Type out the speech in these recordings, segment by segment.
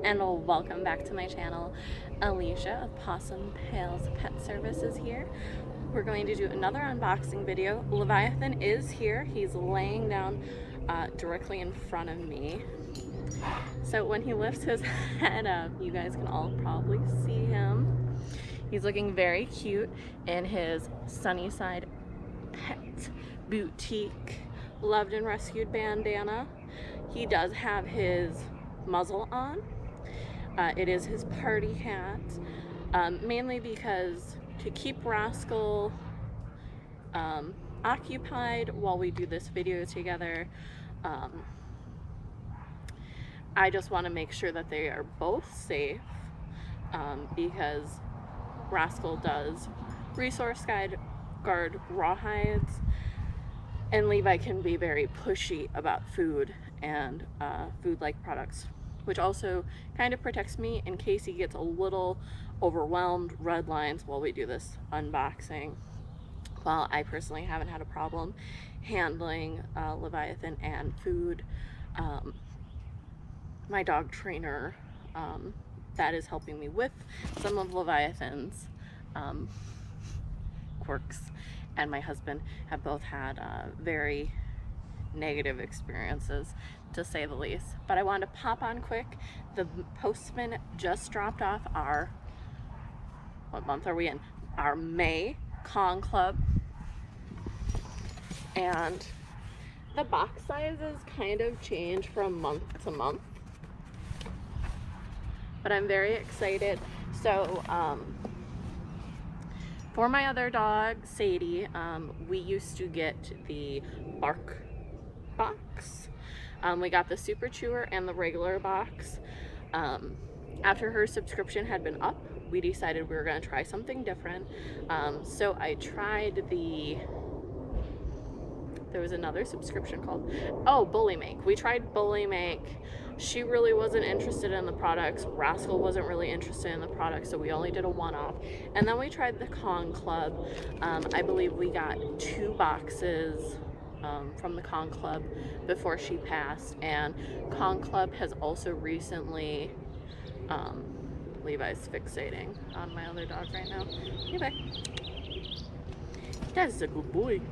and welcome back to my channel. Alicia of Pawsome Pet Services here. We're going to do another unboxing video. Leviathan is here. He's laying down directly in front of me. So when he lifts his head up, you guys can all probably see him. He's looking very cute in his Sunnyside Pet Boutique Loved and Rescued bandana. He does have his muzzle on. It is his party hat, mainly because to keep Rascal occupied while we do this video together. I just want to make sure that they are both safe, because Rascal does resource guard rawhides, and Levi can be very pushy about food and food-like products, which also kind of protects me in case he gets a little overwhelmed, red lines while we do this unboxing. While I personally haven't had a problem handling Leviathan and food, my dog trainer that is helping me with some of Leviathan's quirks, and my husband have both had very negative experiences, to say the least. But I wanted to pop on quick. The postman just dropped off our, what month are we in? Our May Con Club. And the box sizes kind of change from month to month, but I'm very excited. So for my other dog, Sadie, we used to get the bark box. We got the super chewer and the regular box. After her subscription had been up, we decided we were going to try something different. So I tried there was another subscription called, Bully Make. We tried Bully Make. She really wasn't interested in the products. Rascal wasn't really interested in the products, so we only did a one-off. And then we tried the Con Club. I believe we got 2 boxes from the Con Club before she passed. And Con Club has also recently, Levi's fixating on my other dog right now. Levi, that's a good boy.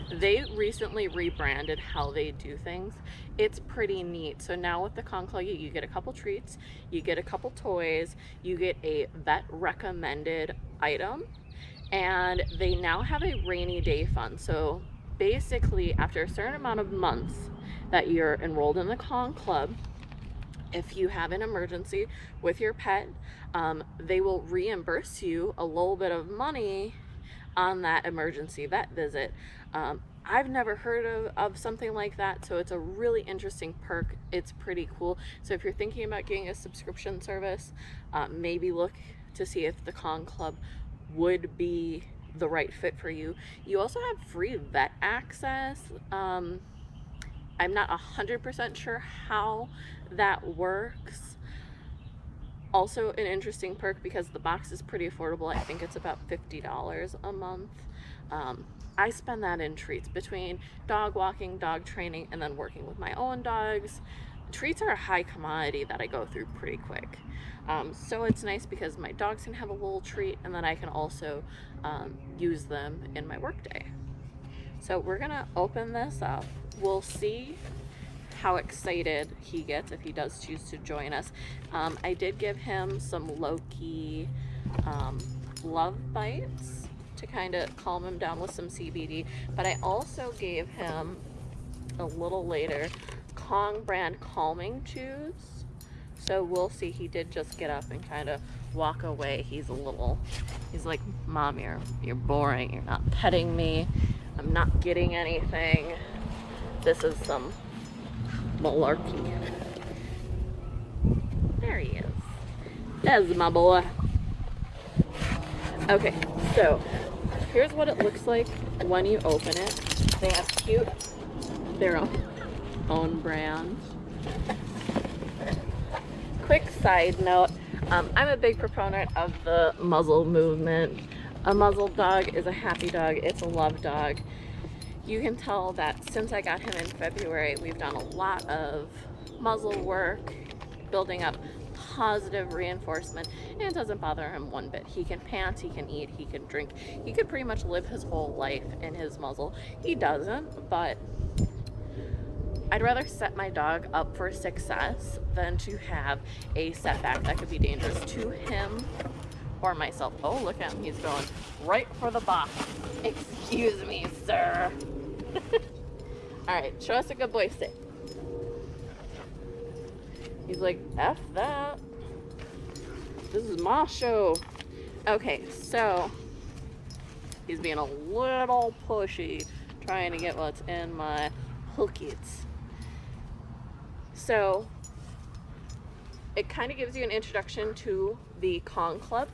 They recently rebranded how they do things. It's pretty neat. So now with the Con Club, you get a couple treats, you get a couple toys, you get a vet recommended item, and they now have a rainy day fund. So basically, after a certain amount of months that you're enrolled in the Con Club, if you have an emergency with your pet, they will reimburse you a little bit of money on that emergency vet visit. I've never heard of something like that, so it's a really interesting perk. It's pretty cool. So if you're thinking about getting a subscription service, maybe look to see if the Con Club would be the right fit for you. You also have free vet access. I'm not 100% sure how that works. Also an interesting perk, because the box is pretty affordable. I think it's about $50 a month. I spend that in treats between dog walking, dog training, and then working with my own dogs. Treats are a high commodity that I go through pretty quick. So it's nice because my dogs can have a little treat, and then I can also use them in my workday. So we're gonna open this up. We'll see how excited he gets if he does choose to join us. I did give him some low-key love bites to kind of calm him down with some CBD, but I also gave him a little later Kong brand calming chews. So we'll see. He did just get up and kind of walk away. He's like, Mom, you're boring. You're not petting me. I'm not getting anything. This is some malarkey. There he is. That's my boy. Okay, so here's what it looks like when you open it. They have cute, their own brand. Quick side note, I'm a big proponent of the muzzle movement. A muzzled dog is a happy dog. It's a love dog. You can tell that since I got him in February, we've done a lot of muzzle work, building up positive reinforcement, and it doesn't bother him one bit. He can pant, he can eat, he can drink. He could pretty much live his whole life in his muzzle. He doesn't, but I'd rather set my dog up for success than to have a setback that could be dangerous to him or myself. Oh, look at him. He's going right for the box. Excuse me, sir. All right, show us a good boy sit. He's like, F that. This is my show. Okay, so he's being a little pushy, trying to get what's in my hookies. So it kind of gives you an introduction to the Kong Club.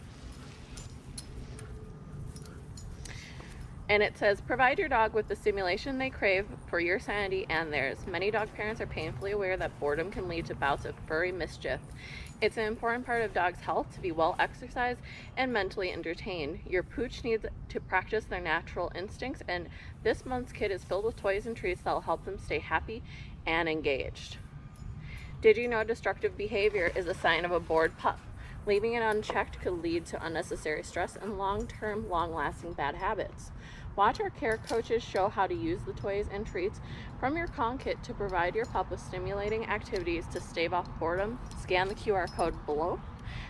And it says, provide your dog with the stimulation they crave for your sanity and theirs. Many dog parents are painfully aware that boredom can lead to bouts of furry mischief. It's an important part of dogs' health to be well exercised and mentally entertained. Your pooch needs to practice their natural instincts, and this month's kit is filled with toys and treats that will help them stay happy and engaged. Did you know destructive behavior is a sign of a bored pup? Leaving it unchecked could lead to unnecessary stress and long-term, long-lasting bad habits. Watch our care coaches show how to use the toys and treats from your Kong kit to provide your pup with stimulating activities to stave off boredom. Scan the QR code below.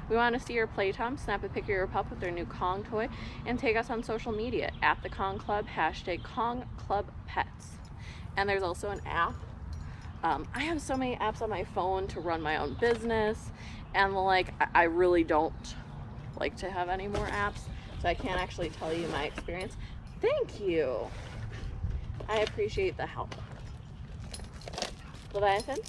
We want to see your playtime. Snap a picture of your pup with their new Kong toy and take us on social media at the Kong Club, #KongClubPets. And there's also an app. I have so many apps on my phone to run my own business, and like I really don't like to have any more apps, so I can't actually tell you my experience. Thank you. I appreciate the help. Leviathan?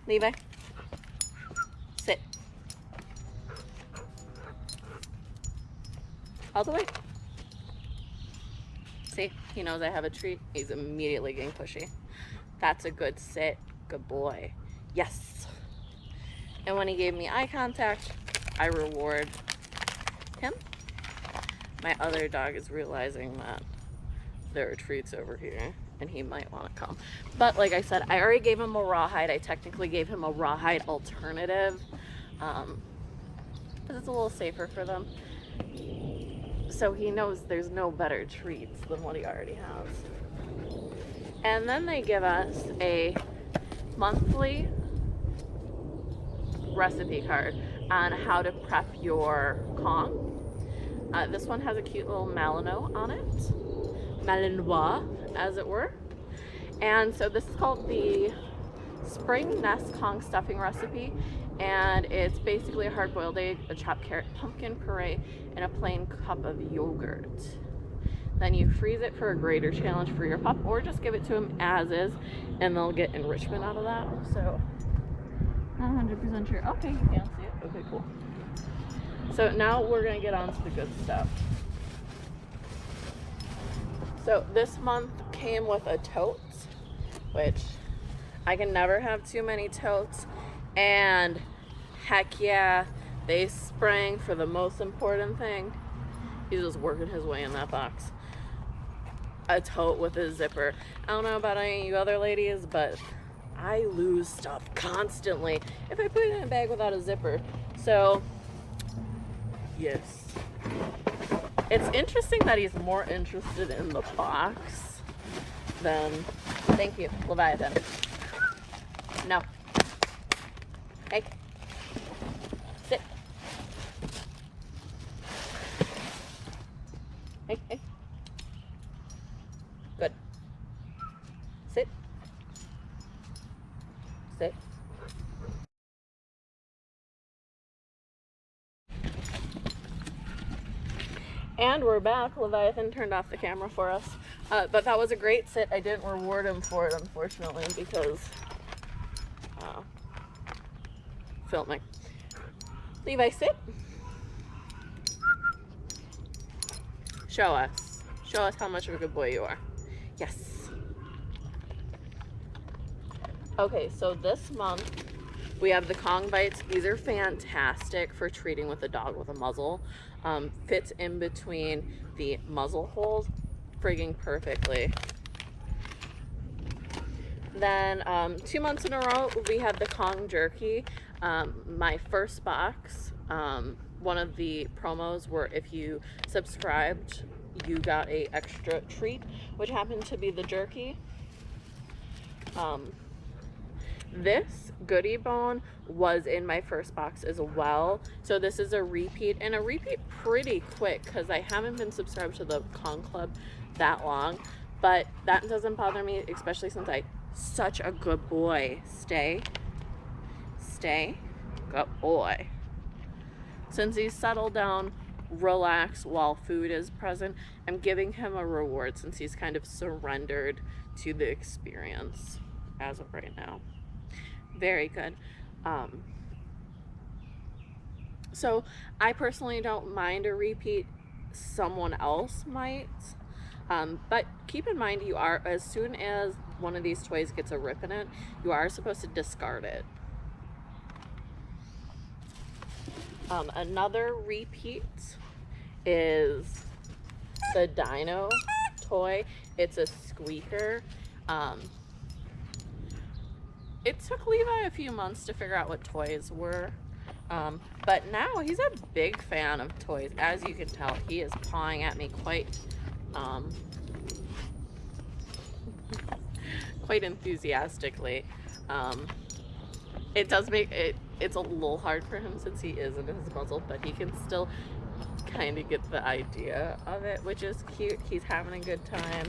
Levi? Sit. All the way. See, he knows I have a treat. He's immediately getting pushy. That's a good sit. Good boy. Yes. And when he gave me eye contact, I reward him. My other dog is realizing that there are treats over here and he might want to come. But like I said, I already gave him a rawhide. I technically gave him a rawhide alternative because it's a little safer for them. So he knows there's no better treats than what he already has. And then they give us a monthly recipe card on how to prep your Kong. This one has a cute little Malinois on it. Malinois, as it were. And so this is called the Spring Nest Kong Stuffing Recipe. And it's basically a hard-boiled egg, a chopped carrot, pumpkin puree, and a plain cup of yogurt. Then you freeze it for a greater challenge for your pup, or just give it to them as is, and they'll get enrichment out of that. So, not 100% sure. Okay, you can see it. Okay, cool. So now we're gonna get on to the good stuff. So this month came with a tote, which I can never have too many totes. And heck yeah, they sprang for the most important thing. He's just working his way in that box. A tote with a zipper. I don't know about any of you other ladies, but I lose stuff constantly if I put it in a bag without a zipper. So, yes. It's interesting that he's more interested in the box than... Thank you, Leviathan. No. Hey. Sit. Hey, hey. Good. Sit. Sit. And we're back. Leviathan turned off the camera for us. But that was a great sit. I didn't reward him for it, unfortunately, because filming. Levi, sit. Show us. Show us how much of a good boy you are. Yes. Okay, so this month We have the Kong bites. These are fantastic for treating with a dog with a muzzle. Fits in between the muzzle holes frigging perfectly. Then 2 months in a row, we had the Kong jerky. My first box, one of the promos were if you subscribed, you got a extra treat, which happened to be the jerky. This goodie bone was in my first box as well. So this is a repeat, and a repeat pretty quick because I haven't been subscribed to the Kong Club that long. But that doesn't bother me, especially since such a good boy. Stay. Good boy. Since he's settled down, relax while food is present, I'm giving him a reward since he's kind of surrendered to the experience as of right now. Very good. So I personally don't mind a repeat. Someone else might. But keep in mind, you are, as soon as one of these toys gets a rip in it, you are supposed to discard it. Another repeat is the Dino toy. It's a squeaker. It took Levi a few months to figure out what toys were. But now he's a big fan of toys. As you can tell, he is pawing at me quite enthusiastically. It does make it's a little hard for him since he is in his muzzle, but he can still kind of get the idea of it, which is cute. He's having a good time.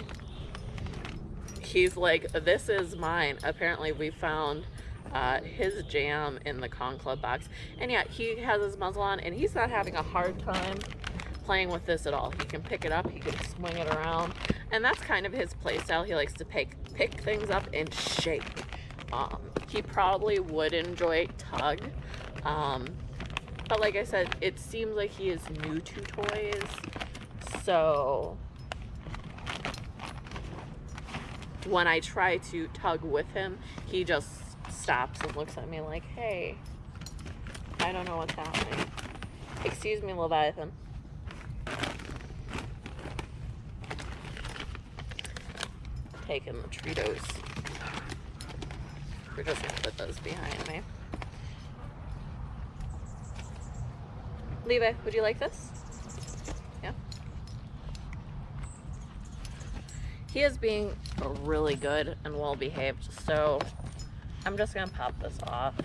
He's like, this is mine. Apparently we found his jam in the Kong Club box, and yeah, he has his muzzle on and he's not having a hard time playing with this at all. He can pick it up, he can swing it around, and that's kind of his play style. He likes to pick things up and shake. He probably would enjoy tug, but like I said, it seems like he is new to toys, so when I try to tug with him, he just stops and looks at me like, hey, I don't know what's happening. Excuse me, Leviathan. Taking the Treatos. We're just gonna put those behind me. Levi, would you like this? Yeah. He is being really good and well behaved, so I'm just gonna pop this off.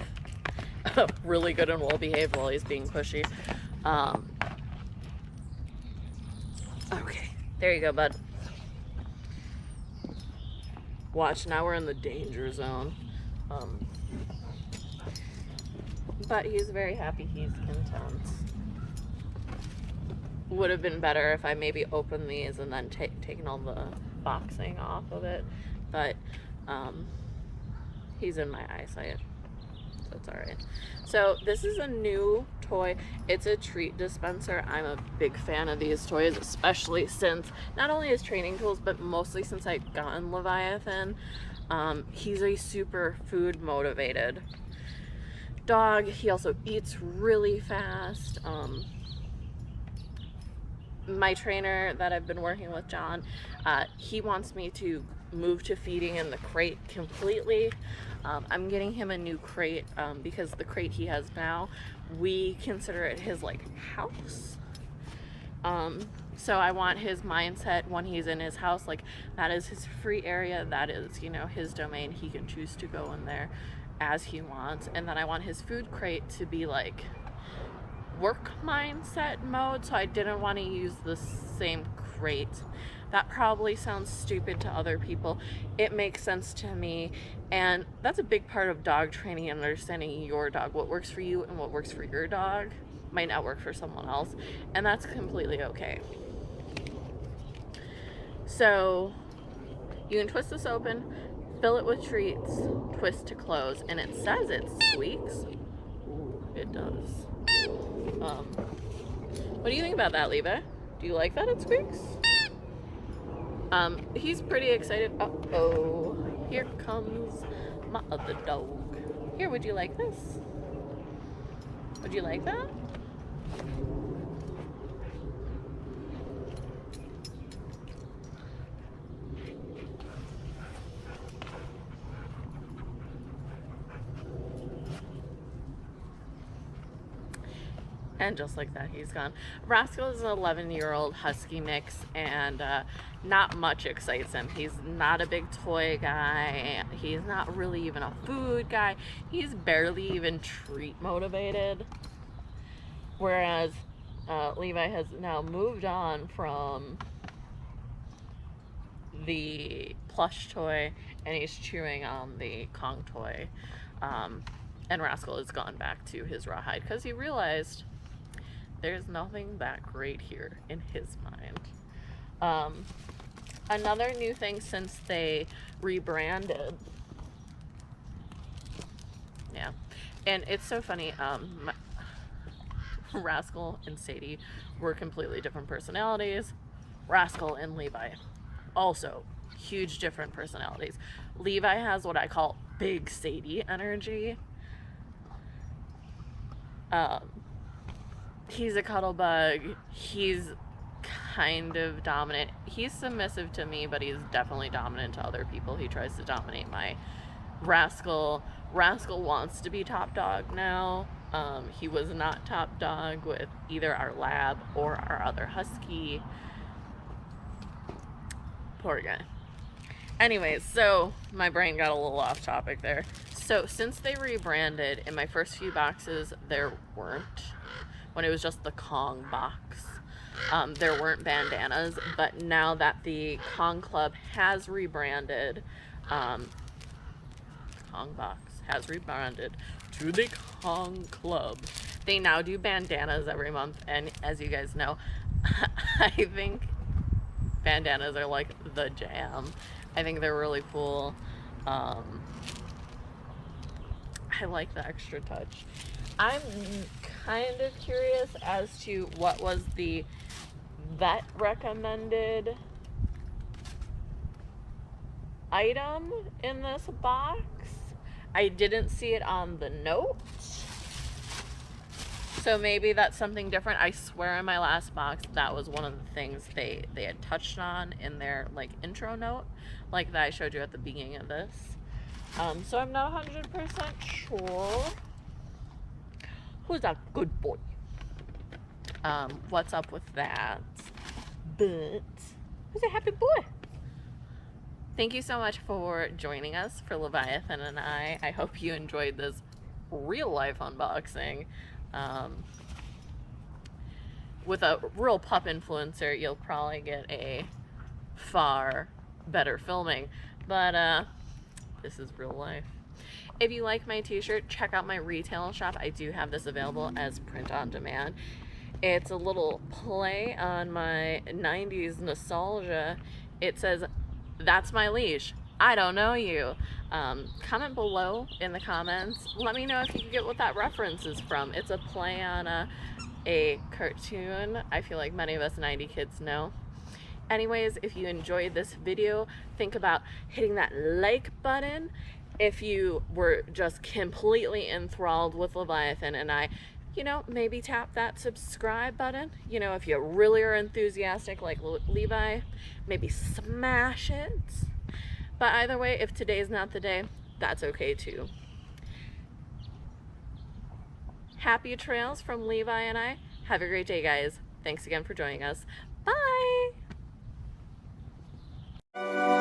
Really good and well behaved while he's being pushy. Okay, there you go, bud. Watch, now we're in the danger zone. But he's very happy, he's content. Would have been better if I maybe opened these and then taken all the boxing off of it, but he's in my eyesight, so it's all right. So this is a new toy. It's a treat dispenser. I'm a big fan of these toys, especially since not only his training tools, but mostly since I've gotten Leviathan. He's a super food motivated dog. He also eats really fast. My trainer that I've been working with, John, he wants me to move to feeding in the crate completely. I'm getting him a new crate because the crate he has now, we consider it his like house. So I want his mindset when he's in his house, like that is his free area, that is, you know, his domain. He can choose to go in there as he wants. And then I want his food crate to be like work mindset mode, so I didn't want to use the same crate. That probably sounds stupid to other people. It makes sense to me, and that's a big part of dog training and understanding your dog. What works for you and what works for your dog might not work for someone else, and that's completely okay. So you can twist this open, fill it with treats, twist to close, and it says it squeaks. Ooh, it does. What do you think about that, Levi? Do you like that it squeaks? He's pretty excited. Uh-oh, here comes my other dog. Here, would you like this? Would you like that? And just like that, he's gone. Rascal is an 11-year-old husky mix, and not much excites him. He's not a big toy guy. He's not really even a food guy. He's barely even treat motivated. Whereas Levi has now moved on from the plush toy, and he's chewing on the Kong toy. And Rascal has gone back to his rawhide because he realized there's nothing that great here in his mind. Another new thing since they rebranded, yeah, and it's so funny, Rascal and Sadie were completely different personalities. Rascal and Levi, also huge different personalities. Levi has what I call big Sadie energy. He's a cuddle bug. He's kind of dominant. He's submissive to me, but he's definitely dominant to other people. He tries to dominate my Rascal. Rascal wants to be top dog now. He was not top dog with either our lab or our other husky. Poor guy. Anyways, so my brain got a little off topic there. So since they rebranded, in my first few boxes, there weren't, when it was just the Kong box, there weren't bandanas. But now that the Kong Club has rebranded, Kong box has rebranded to the Kong Club, they now do bandanas every month. And as you guys know, I think bandanas are like the jam. I think they're really cool. I like the extra touch. I'm kind of curious as to what was the vet recommended item in this box. I didn't see it on the note, so maybe that's something different. I swear in my last box that was one of the things they had touched on in their like intro note, like that I showed you at the beginning of this. So I'm not 100% sure. Who's a good boy? What's up with that? But who's a happy boy? Thank you so much for joining us for Leviathan and I. I hope you enjoyed this real life unboxing. With a real pup influencer, you'll probably get a far better filming. But this is real life. If you like my t-shirt, check out my retail shop. I do have this available as print on demand. It's a little play on my 90s nostalgia. It says, "That's my leash. I don't know you." Comment below in the comments. Let me know if you can get what that reference is from. It's a play on a cartoon I feel like many of us 90 kids know. Anyways, if you enjoyed this video, think about hitting that like button. If you were just completely enthralled with Leviathan and I, you know, maybe tap that subscribe button. You know, if you really are enthusiastic like Levi, maybe smash it. But either way, if today's not the day, that's okay too. Happy trails from Levi and I. Have a great day, guys. Thanks again for joining us. Bye!